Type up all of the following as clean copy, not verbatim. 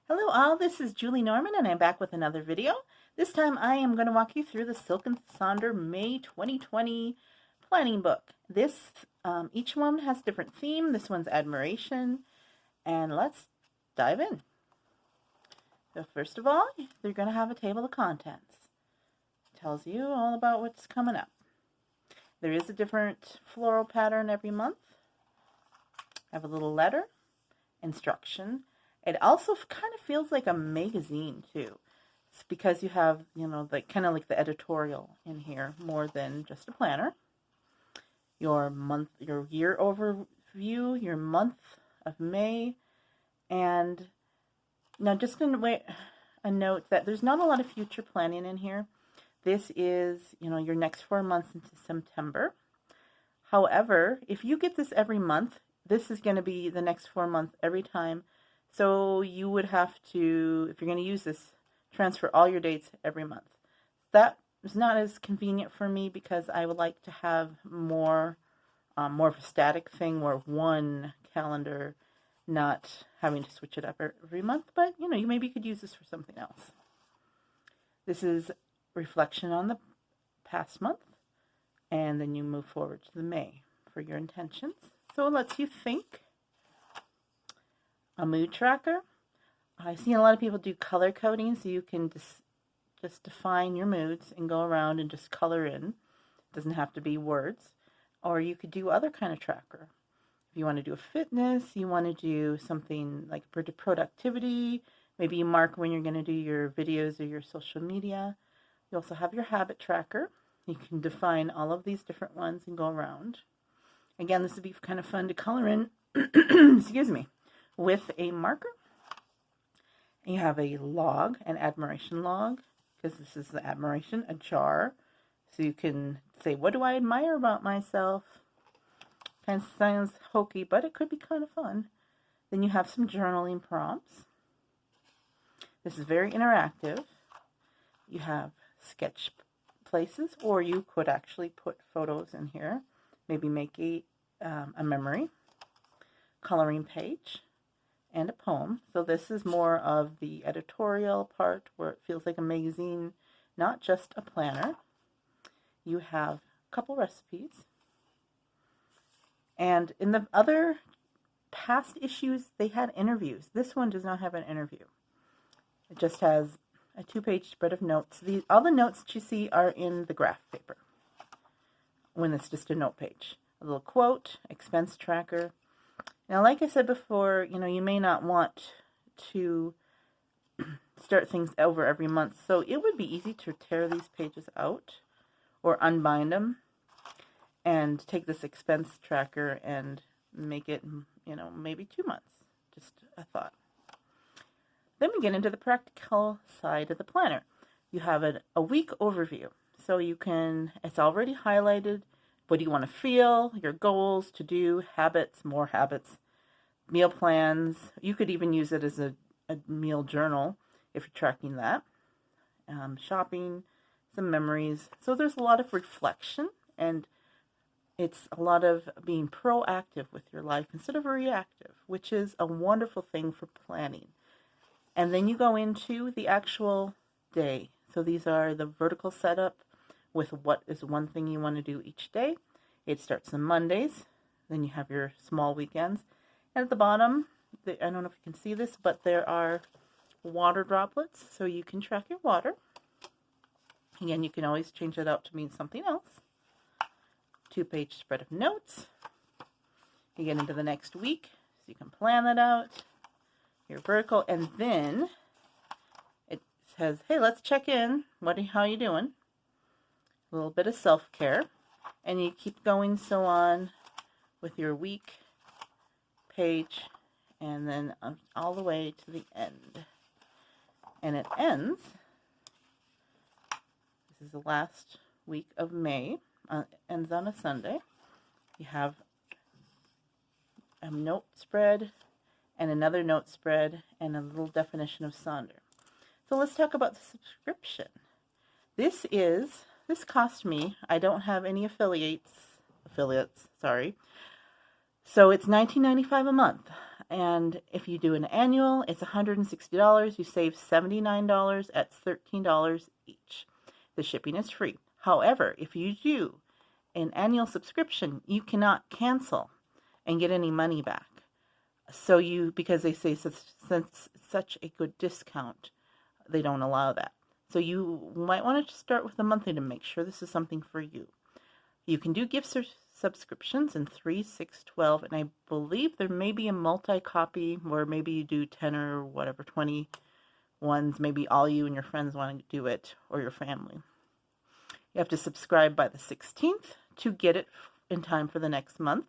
Hello all, this is Julie Norman and I'm back with another video. This time I am going to walk you through the Silk and Sonder May 2020 planning book. Each one has a different theme. This one's admiration, and let's dive in. So first of all, you're going to have a table of contents. It tells you all about what's coming up. There is a different floral pattern every month. I have a little letter, instruction. It also kind of feels like a magazine too. It's because you have, kind of like the editorial in here more than just a planner. Your year overview, your month of May, and now just a note that there's not a lot of future planning in here. This is, your next 4 months into September. However, if you get this every month, this is going to be the next 4 months every time. So you would have to, if you're going to use this, transfer all your dates every month. That is not as convenient for me because I would like to have more of a static thing where one calendar, not having to switch it up every month. But, you maybe could use this for something else. This is reflection on the past month. And then you move forward to the May for your intentions. So it lets you think. A mood tracker. I've seen a lot of people do color coding, so you can just define your moods and go around and just color in. It doesn't have to be words. Or you could do other kind of tracker. If you want to do a fitness, you want to do something like productivity, maybe you mark when you're going to do your videos or your social media. You also have your habit tracker. You can define all of these different ones and go around. Again, this would be kind of fun to color in, excuse me, with a marker. And you have a log, an admiration log, because this is the admiration, a jar. So you can say, what do I admire about myself? Kind of sounds hokey, but it could be kind of fun. Then you have some journaling prompts. This is very interactive. You have sketch places, or you could actually put photos in here. Maybe make a memory, coloring page, and a poem. So this is more of the editorial part where it feels like a magazine, not just a planner. You have a couple recipes. And in the other past issues, they had interviews. This one does not have an interview. It just has a 2-page spread of notes. All the notes that you see are in the graph paper when it's just a note page. A little quote, expense tracker. Now, like I said before, you may not want to start things over every month. So it would be easy to tear these pages out or unbind them and take this expense tracker and make it, maybe 2 months. Just a thought. Then we get into the practical side of the planner. You have a week overview. So it's already highlighted. What do you want to feel? Your goals, to do, habits, more habits, meal plans. You could even use it as a meal journal if you're tracking that. Shopping, some memories. So there's a lot of reflection, and it's a lot of being proactive with your life instead of reactive, which is a wonderful thing for planning. And then you go into the actual day. So these are the vertical setup with what is one thing you want to do each day. It starts on Mondays. Then you have your small weekends. And at the bottom, I don't know if you can see this, but there are water droplets. So you can track your water. Again, you can always change it out to mean something else. 2-page spread of notes. You get into the next week, so you can plan that out. Your vertical, and then it says, hey, let's check in. How you doing? A little bit of self-care. And you keep going so on with your week page, and then all the way to the end. And it ends, this is the last week of May, ends on a Sunday. You have a note spread and another note spread and a little definition of Sonder. So let's talk about the subscription. This cost me, I don't have any affiliates, sorry. So it's $19.95 a month. And if you do an annual, it's $160. You save $79 at $13 each. The shipping is free. However, if you do an annual subscription, you cannot cancel and get any money back. So because they say since it's such a good discount, they don't allow that. So you might want to start with a monthly to make sure this is something for you. You can do gift subscriptions in 3, 6, 12, and I believe there may be a multi-copy where maybe you do 10 or whatever, 20 ones. Maybe all you and your friends want to do it, or your family. You have to subscribe by the 16th to get it in time for the next month.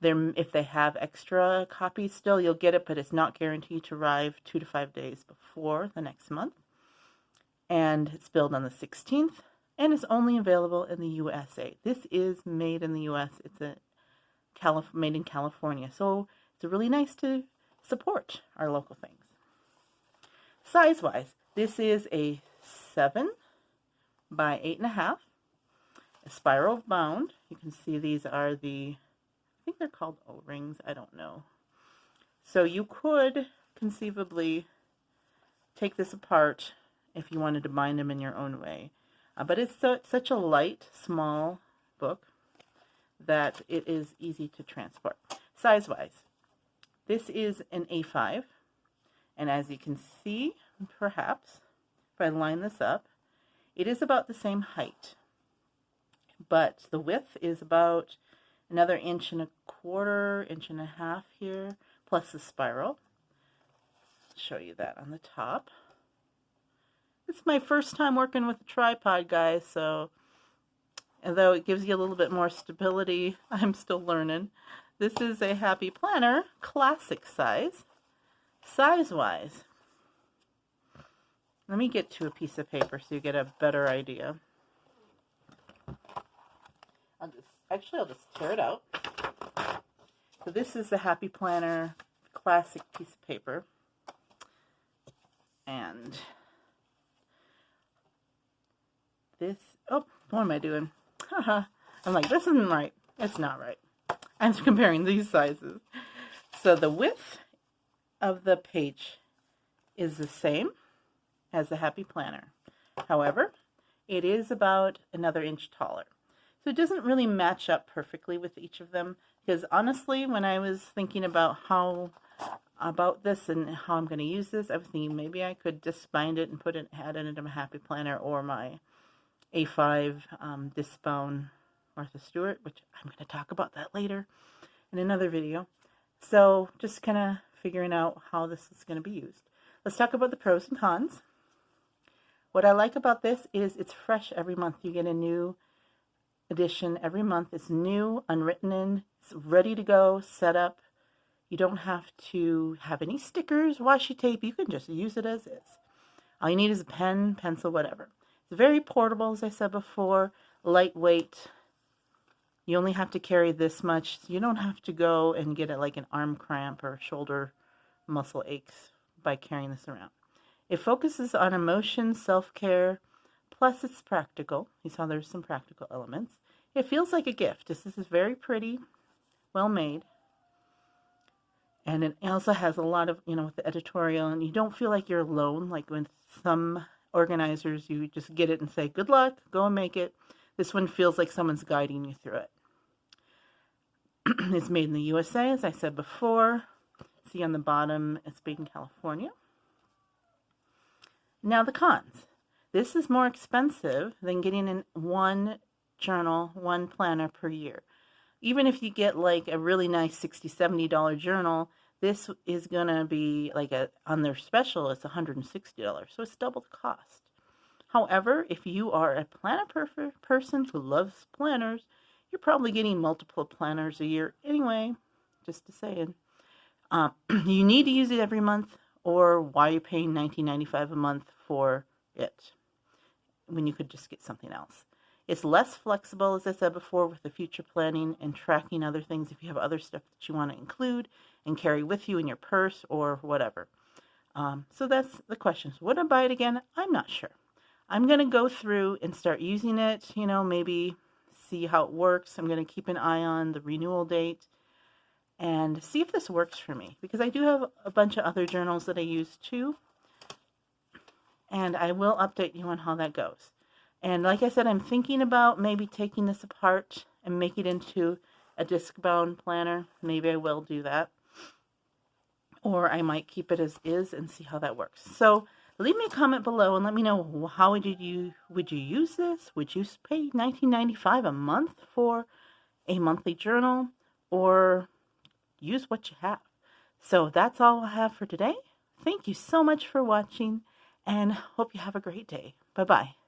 If they have extra copies still, you'll get it, but it's not guaranteed to arrive 2 to 5 days before the next month. And it's billed on the 16th, and is only available in the USA. This is made in the US. It's made in California, so it's really nice to support our local things. Size-wise, this is a 7 by 8.5, a spiral bound. You can see these are I think they're called O-rings, I don't know. So you could conceivably take this apart if you wanted to bind them in your own way. But it's such a light, small book that it is easy to transport. Size-wise, this is an A5, and as you can see, perhaps, if I line this up, it is about the same height, but the width is about another 1.25 1.5 here, plus the spiral. I'll show you that on the top. It's my first time working with a tripod, guys, so although it gives you a little bit more stability, I'm still learning. This is a Happy Planner, classic size. Size-wise, let me get to a piece of paper so you get a better idea. I'll just tear it out. So this is the Happy Planner classic piece of paper. And this, oh, what am I doing? Haha. I'm like, this isn't right. It's not right. I'm comparing these sizes. So the width of the page is the same as the Happy Planner. However, it is about another inch taller. So it doesn't really match up perfectly with each of them, because honestly, when I was thinking about about this and how I'm going to use this, I was thinking maybe I could just bind it and add it into my Happy Planner or my A5 disc-bound Martha Stewart, which I'm going to talk about that later in another video. So just kind of figuring out how this is going to be used. Let's talk about the pros and cons. What I like about this is it's fresh every month. You get a new edition every month. It's new, unwritten in, it's ready to go, set up. You don't have to have any stickers, washi tape. You can just use it as is. All you need is a pen, pencil, whatever. It's very portable, as I said before, lightweight. You only have to carry this much. You don't have to go and get like an arm cramp or shoulder muscle aches by carrying this around. It focuses on emotion, self-care, plus it's practical. You saw there's some practical elements. It feels like a gift. This is very pretty, well made. And it also has a lot of, with the editorial, and you don't feel like you're alone. Like with some organizers, you just get it and say, good luck, go and make it. This one feels like someone's guiding you through it. It's made in the USA, as I said before. See on the bottom, it's made in California. Now the cons. This is more expensive than getting in one journal, one planner per year. Even if you get like a really nice $60, $70 journal, this is going to be like on their special, it's $160. So it's double the cost. However, if you are a planner person who loves planners, you're probably getting multiple planners a year anyway, just to say it. You need to use it every month, or why are you paying $19.95 a month for it when you could just get something else? It's less flexible, as I said before, with the future planning and tracking other things if you have other stuff that you want to include and carry with you in your purse or whatever. So that's the questions. Would I buy it again? I'm not sure. I'm going to go through and start using it, maybe see how it works. I'm going to keep an eye on the renewal date and see if this works for me, because I do have a bunch of other journals that I use too, and I will update you on how that goes. And like I said, I'm thinking about maybe taking this apart and make it into a disc-bound planner. Maybe I will do that. Or I might keep it as is and see how that works. So leave me a comment below and let me know, how would you use this? Would you pay $19.95 a month for a monthly journal, or use what you have? So that's all I have for today. Thank you so much for watching, and hope you have a great day. Bye-bye.